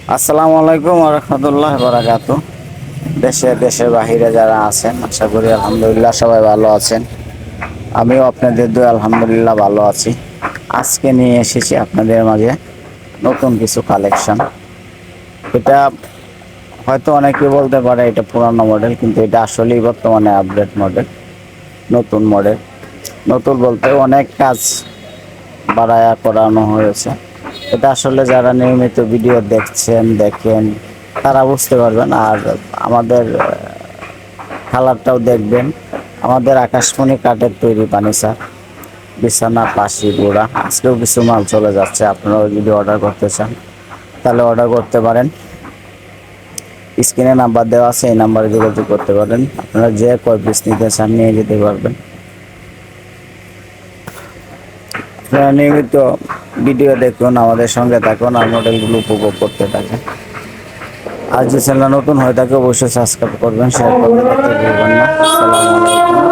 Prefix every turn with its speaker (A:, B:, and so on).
A: আসসালামু আলাইকুম ওয়া রাহমাতুল্লাহি ওয়া বারাকাতুহু। দেশের বাহিরে যারা আছেন, আশা করি আলহামদুলিল্লাহ সবাই ভালো আছেন। আমিও আপনাদের দোয়া আলহামদুলিল্লাহ ভালো আছি। আজকে নিয়ে এসেছি আপনাদের মাঝে নতুন কিছু কালেকশন। এটা হয়তো অনেকে বলতে পারে এটা পুরানো মডেল, কিন্তু এটা আসলেই বর্তমানে আপডেট মডেল, নতুন মডেল। নতুন বলতে অনেক কাজ বাড়ায়া করানো হয়েছে। এটা আসলে যারা নিয়মিত ভিডিও দেখেন তারা বুঝতে পারবেন। আর আমাদের কালারটাও দেখবেন। আমাদের আকাশমণি কাঠের তৈরি ফার্নিচার, বিছানা, পাশি, গোড়া, আজকেও কিছু মাল চলে যাচ্ছে। আপনারাও যদি অর্ডার করতে চান তাহলে অর্ডার করতে পারেন। স্ক্রিনে নাম্বার দেওয়া আছে, এই নাম্বারে যোগাযোগ করতে পারেন। আপনারা যে কয় পিস নিতে চান নিয়ে যেতে পারবেন। আপনারা নিয়মিত ভিডিও দেখুন, আমাদের সঙ্গে থাকুন আর মডেলগুলো উপভোগ করতে থাকেন। আর যে চ্যানেল নতুন হয়ে থাকে অবশ্যই সাবস্ক্রাইব করবেন, শেয়ার করতে ভুলবেন না। আসসালামু আলাইকুম।